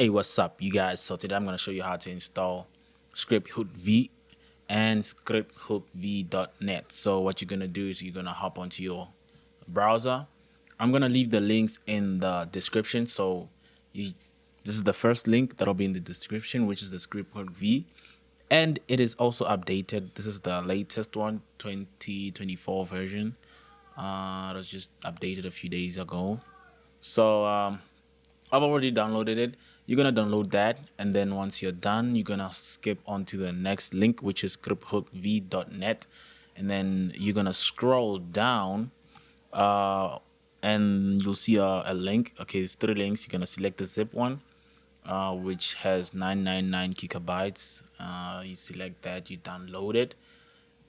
Hey, what's up, you guys? So today I'm going to show you how to install ScriptHook V and ScriptHookV.net. So what you're going to do is you're going to hop onto your browser. I'm going to leave the links in the description. So this is the first link that'll be in the description, which is the ScriptHook V. And it is also updated. This is the latest one, 2024 version. It was just updated a few days ago. So I've already downloaded it. You're gonna download that, and then once you're done, you're gonna skip on to the next link, which is ScriptHookV.net, and then you're gonna scroll down, and you'll see a link. Okay, it's 3 links. You're gonna select the zip one, which has 999 gigabytes. You select that, you download it,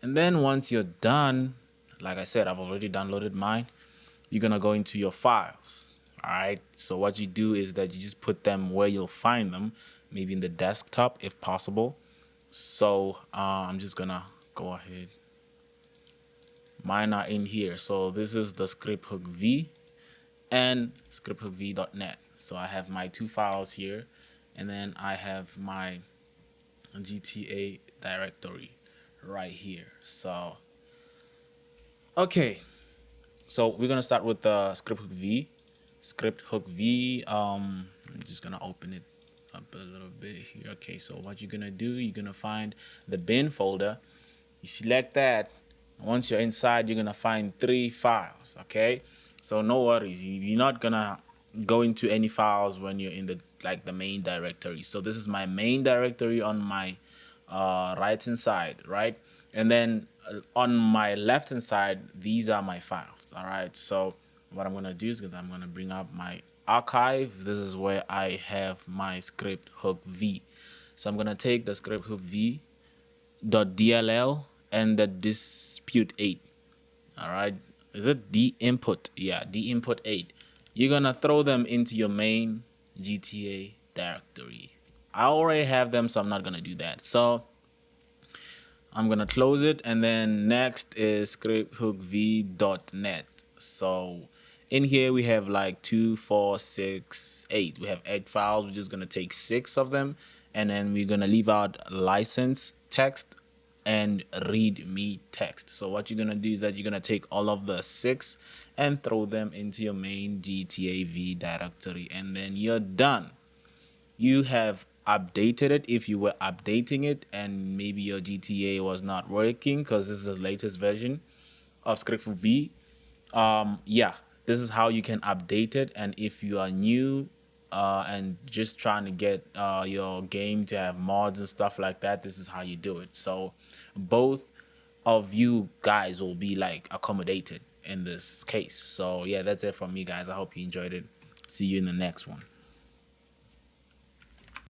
and then once you're done, like I said, I've already downloaded mine. You're gonna go into your files. All right, so what you do is that you just put them where you'll find them, maybe in the desktop if possible. So I'm just gonna go ahead. Mine are in here. So this is the ScriptHook V and ScriptHookV.net. So I have my 2 files here, and then I have my GTA directory right here. So okay, so we're gonna start with the ScriptHook V. ScriptHook V. I'm just gonna open it up a little bit here. Okay, so what you're gonna do, you're gonna find the bin folder. You select that. Once you're inside, you're gonna find 3 files. Okay, so no worries. You're not gonna go into any files when you're in the main directory. So this is my main directory on my right hand side, right? And then on my left hand side, these are my files. All right, so what I'm gonna do is I'm gonna bring up my archive. This is where I have my ScriptHook V. So I'm gonna take the ScriptHook V .dll and the dispute 8. All right, is it the input? Yeah, the input 8. You're gonna throw them into your main GTA directory. I already have them, so I'm not gonna do that. So I'm gonna close it, and then next is ScriptHookV.net. So in here we have like 2, 4, 6, 8. We have 8 files. We're just gonna take 6 of them, and then we're gonna leave out license text and readme text. So what you're gonna do is that you're gonna take all of the 6 and throw them into your main GTA V directory, and then you're done. You have updated it if you were updating it and maybe your GTA was not working, because this is the latest version of ScriptHook V. Yeah, this is how you can update it. And if you are new and just trying to get your game to have mods and stuff like that, this is how you do it. So both of you guys will be like accommodated in this case. So yeah, that's it from me, guys. I hope you enjoyed it. See you in the next one.